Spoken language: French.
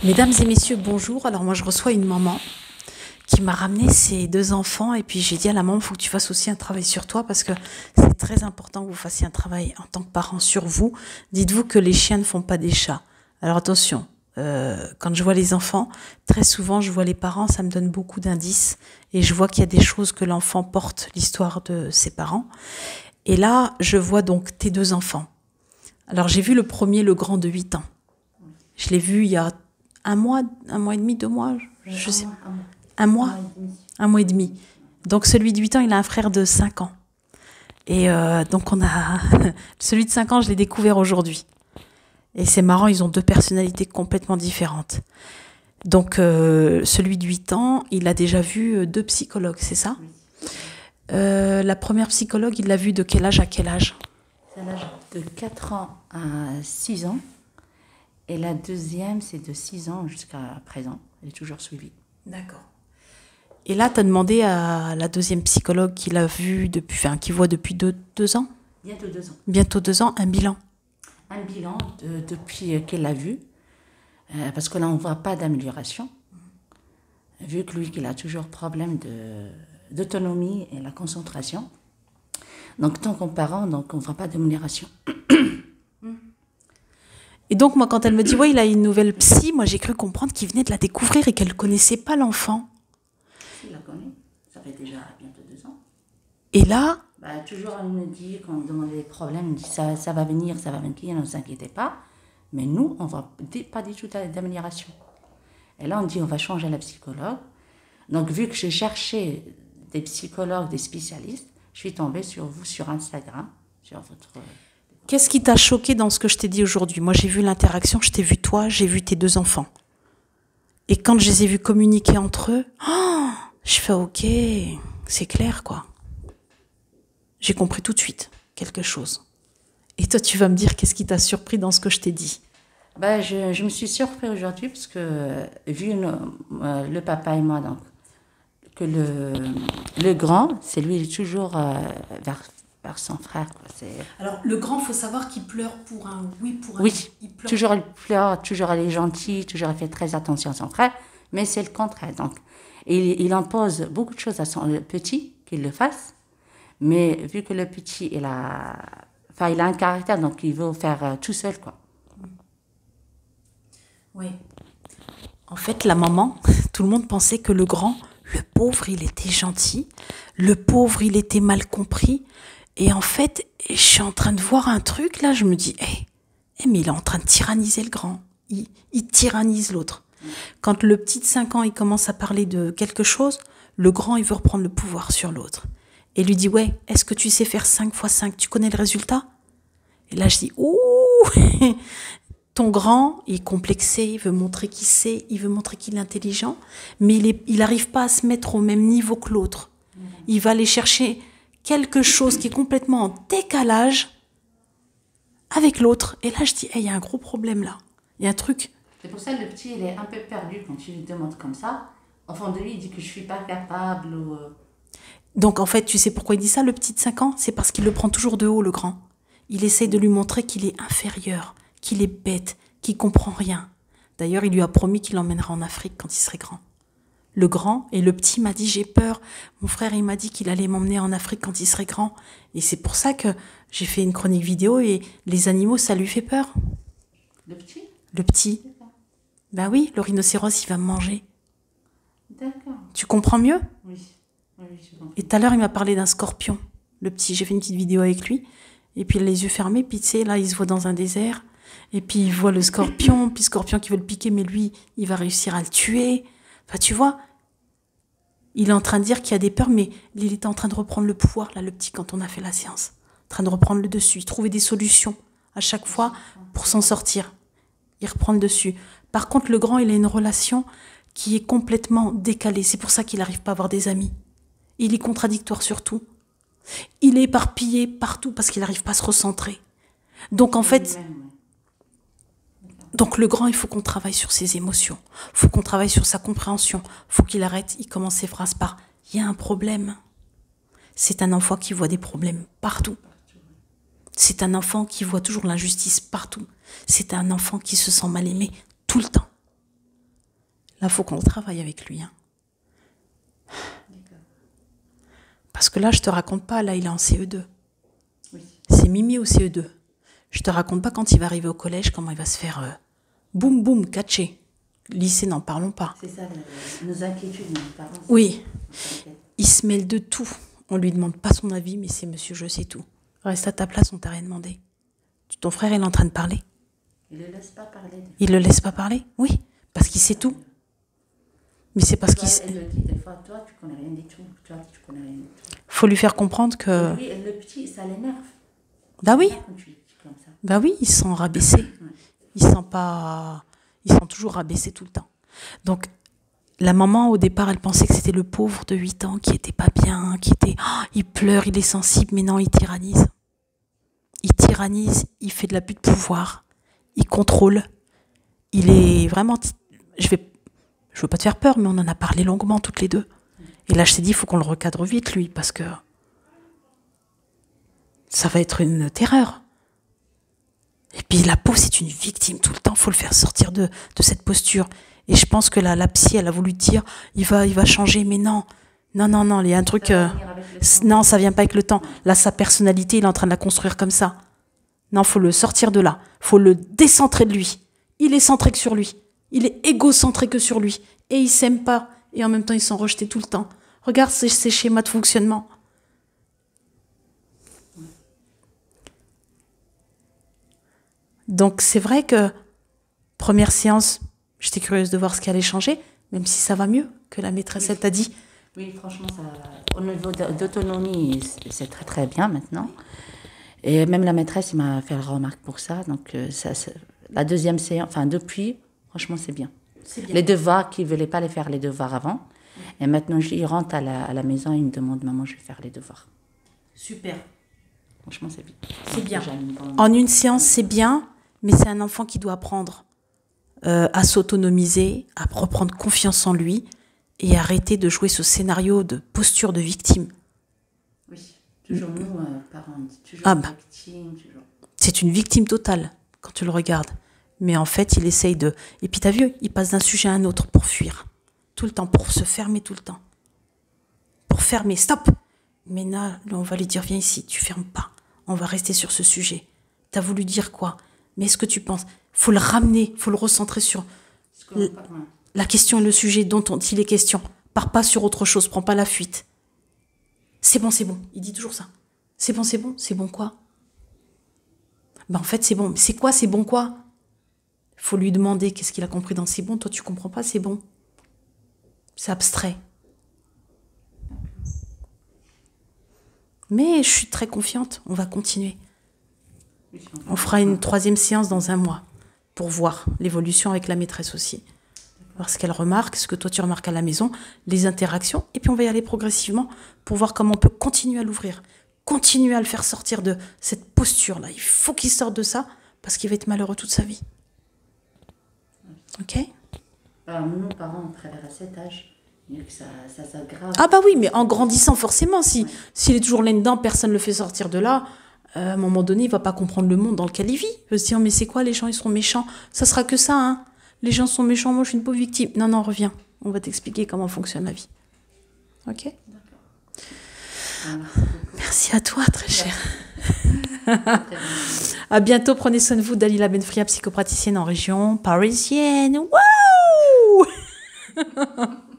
Mesdames et messieurs, bonjour. Alors moi je reçois une maman qui m'a ramené ses deux enfants et puis j'ai dit à la maman, il faut que tu fasses aussi un travail sur toi parce que c'est très important que vous fassiez un travail en tant que parent sur vous. Dites-vous que les chiens ne font pas des chats. Alors attention, quand je vois les enfants, très souvent je vois les parents, ça me donne beaucoup d'indices et je vois qu'il y a des choses que l'enfant porte, l'histoire de ses parents. Et là, je vois donc tes deux enfants. Alors j'ai vu le premier, le grand de 8 ans. Je l'ai vu il y a un mois et demi, 2 mois, je sais pas. Un mois et demi. Donc celui de 8 ans, il a un frère de 5 ans. Et donc on a celui de 5 ans, je l'ai découvert aujourd'hui. Et c'est marrant, ils ont deux personnalités complètement différentes. Donc celui de 8 ans, il a déjà vu 2 psychologues, c'est ça? La première psychologue, il l'a vu de quel âge à quel âge? C'est à l'âge de 4 ans à 6 ans. Et la deuxième, c'est de 6 ans jusqu'à présent. Elle est toujours suivie. D'accord. Et là, tu as demandé à la deuxième psychologue qui l'a vu depuis, enfin, qui voit depuis 2 ans? Bientôt 2 ans. Bientôt 2 ans, un bilan. Un bilan depuis qu'elle l'a vu. Parce que là, on ne voit pas d'amélioration. Vu que lui, qu'il a toujours problème d'autonomie et la concentration. Donc, tant qu'on parent, donc on ne voit pas d'amélioration. Et donc, moi, quand elle me dit, ouais, il a une nouvelle psy, moi, j'ai cru comprendre qu'il venait de la découvrir et qu'elle ne connaissait pas l'enfant. Il la connaît. Ça fait déjà bientôt 2 ans. Et là, Toujours, elle me dit, quand on demande des problèmes, elle me dit, ça va venir, ne vous inquiétez pas. Mais nous, on ne voit pas du tout d'amélioration. Et là, on dit, on va changer la psychologue. Donc, vu que j'ai cherché des psychologues, des spécialistes, je suis tombée sur vous, sur Instagram, sur votre... qu'est-ce qui t'a choqué dans ce que je t'ai dit aujourd'hui? Moi, j'ai vu l'interaction, je t'ai vu toi, j'ai vu tes deux enfants. Et quand je les ai vus communiquer entre eux, je fais ok, c'est clair, quoi. J'ai compris tout de suite quelque chose. Et toi, tu vas me dire qu'est-ce qui t'a surpris dans ce que je t'ai dit? Je me suis surpris aujourd'hui parce que, vu le papa et moi, donc, que le grand, c'est lui, il est toujours vers son frère. Quoi. Alors, le grand, il faut savoir qu'il pleure pour un oui, pour un oui. Il pleure. Toujours il pleure, toujours il est gentil, toujours il fait très attention à son frère, mais c'est le contraire. Donc, il impose beaucoup de choses à son petit qu'il le fasse, mais vu que le petit, il a un caractère, donc il veut faire tout seul, quoi. Oui. En fait, la maman, tout le monde pensait que le grand, le pauvre, il était gentil, le pauvre, il était mal compris. Et en fait, je suis en train de voir un truc, là, je me dis, mais il est en train de tyranniser le grand. Il tyrannise l'autre. Quand le petit de 5 ans, il commence à parler de quelque chose, le grand, il veut reprendre le pouvoir sur l'autre. Et lui dit, ouais, est-ce que tu sais faire 5 fois 5? Tu connais le résultat? Et là, je dis, ouh, ton grand, il est complexé, il veut montrer qu'il sait, il veut montrer qu'il est intelligent, mais il n'arrive pas à se mettre au même niveau que l'autre. Il va aller chercher quelque chose qui est complètement en décalage avec l'autre. Et là, je dis, il y a un gros problème là. Il y a un truc. C'est pour ça que le petit, il est un peu perdu quand tu lui demandes comme ça. Au fond de lui, il dit que je ne suis pas capable. Donc, en fait, tu sais pourquoi il dit ça, le petit de 5 ans? C'est parce qu'il le prend toujours de haut, le grand. Il essaie de lui montrer qu'il est inférieur, qu'il est bête, qu'il comprend rien. D'ailleurs, il lui a promis qu'il l'emmènera en Afrique quand il serait grand. Le grand et le petit m'a dit, j'ai peur. Mon frère, il m'a dit qu'il allait m'emmener en Afrique quand il serait grand. Et c'est pour ça que j'ai fait une chronique vidéo et les animaux, ça lui fait peur. Le petit? Le petit. Ben oui, le rhinocéros, il va me manger. D'accord. Tu comprends mieux? Oui. Oui, je comprends. Et tout à l'heure, il m'a parlé d'un scorpion. Le petit, j'ai fait une petite vidéo avec lui. Et puis, il a les yeux fermés. Puis, tu sais, là, il se voit dans un désert. Et puis, il voit le scorpion. Puis, le scorpion qui veut le piquer, mais lui, il va réussir à le tuer. Enfin, tu vois, il est en train de dire qu'il y a des peurs, mais il était en train de reprendre le pouvoir, là, le petit, quand on a fait la séance. En train de reprendre le dessus. Il trouvait des solutions à chaque fois pour s'en sortir. Il reprend le dessus. Par contre, le grand, il a une relation qui est complètement décalée. C'est pour ça qu'il n'arrive pas à avoir des amis. Il est contradictoire sur tout. Il est éparpillé partout parce qu'il n'arrive pas à se recentrer. Donc, en fait... Donc le grand, il faut qu'on travaille sur ses émotions, il faut qu'on travaille sur sa compréhension, il faut qu'il arrête, il commence ses phrases par « il y a un problème ». C'est un enfant qui voit des problèmes partout. C'est un enfant qui voit toujours l'injustice partout. C'est un enfant qui se sent mal aimé tout le temps. Là, il faut qu'on travaille avec lui. Hein. Parce que là, je te raconte pas, là, il est en CE2. Oui. C'est Mimi au CE2. Je te raconte pas quand il va arriver au collège, comment il va se faire boum, boum, catché. Lycée, n'en parlons pas. C'est ça, nos inquiétudes, nos parents. Oui. Il se mêle de tout. On lui demande pas son avis, mais c'est monsieur, je sais tout. Reste à ta place, on t'a rien demandé. Ton frère, il est en train de parler. Il le laisse pas parler. Il le laisse pas parler? Oui, parce qu'il sait tout. Mais c'est parce qu'il... Elle le dit des fois, toi, tu connais rien du tout. Toi, tu connais rien du tout. Faut lui faire comprendre que... Oui, le petit, ça l'énerve. Bah oui. Comme ça. Bah oui, il se sent rabaissé. Ouais. Il se sent toujours rabaissé tout le temps. Donc, la maman, au départ, elle pensait que c'était le pauvre de 8 ans qui était pas bien, qui était... Oh, il pleure, il est sensible, mais non, il tyrannise. Il tyrannise, il fait de l'abus de pouvoir, il contrôle. Il est vraiment... Je veux pas te faire peur, mais on en a parlé longuement toutes les deux. Et là, je t'ai dit, il faut qu'on le recadre vite, lui, parce que ça va être une terreur. Et puis la pauvre, c'est une victime tout le temps, il faut le faire sortir de cette posture. Et je pense que la psy, elle a voulu dire, il va changer, mais non. Non, il y a un truc... non, ça vient pas avec le temps. Là, sa personnalité, il est en train de la construire comme ça. Non, il faut le sortir de là. Il faut le décentrer de lui. Il est centré que sur lui. Il est égocentré que sur lui. Et il s'aime pas. Et en même temps, ils sont rejetés tout le temps. Regarde ces schémas de fonctionnement. Donc, c'est vrai que première séance, j'étais curieuse de voir ce qui allait changer, même si ça va mieux que la maîtresse, elle t'a dit. Oui, franchement, au niveau d'autonomie, c'est très très bien maintenant. Et même la maîtresse, il m'a fait la remarque pour ça. Donc, la deuxième séance, enfin depuis, franchement, c'est bien. Les devoirs, qu'il ne voulait pas les faire les devoirs avant. Et maintenant, il rentre à la maison et il me demande, maman, je vais faire les devoirs. Super. Franchement, c'est bien. C'est bien. En une séance, c'est bien, mais c'est un enfant qui doit apprendre à s'autonomiser, à reprendre confiance en lui et arrêter de jouer ce scénario de posture de victime. Oui, toujours nous, parents, toujours victime. Toujours... C'est une victime totale quand tu le regardes. Mais en fait, il essaye de... Et puis t'as vu, il passe d'un sujet à un autre pour fuir. Tout le temps, pour se fermer tout le temps. Pour fermer, stop. Mais là, on va lui dire, viens ici, tu fermes pas. On va rester sur ce sujet. T'as voulu dire quoi? Mais est-ce que tu penses? Faut le ramener, faut le recentrer sur la question et le sujet dont il est question. Pars pas sur autre chose, prends pas la fuite. C'est bon. Il dit toujours ça. C'est bon quoi? Ben en fait, c'est bon. Mais c'est quoi, c'est bon quoi? Faut lui demander qu'est-ce qu'il a compris dans c'est bon. Toi, tu comprends pas, c'est bon. C'est abstrait. Mais je suis très confiante. On va continuer. On fera une 3e séance dans 1 mois pour voir l'évolution avec la maîtresse aussi. Voir ce qu'elle remarque, ce que toi tu remarques à la maison, les interactions. Et puis on va y aller progressivement pour voir comment on peut continuer à l'ouvrir. Continuer à le faire sortir de cette posture-là. Il faut qu'il sorte de ça parce qu'il va être malheureux toute sa vie. Ok? Alors, nos parents, à travers cet âge, ça s'aggrave. Ah bah oui, mais en grandissant forcément, s'il est toujours là-dedans, personne ne le fait sortir de là, à un moment donné, il ne va pas comprendre le monde dans lequel il vit. Il va se dire, mais c'est quoi, les gens, ils sont méchants? Ça sera que ça, hein? Les gens sont méchants, moi je suis une pauvre victime. Non, reviens. On va t'expliquer comment fonctionne la vie. Ok? D'accord. Merci à toi, très cher. À bientôt, prenez soin de vous. Dalila Benfria, psychopraticienne en région parisienne. Waouh!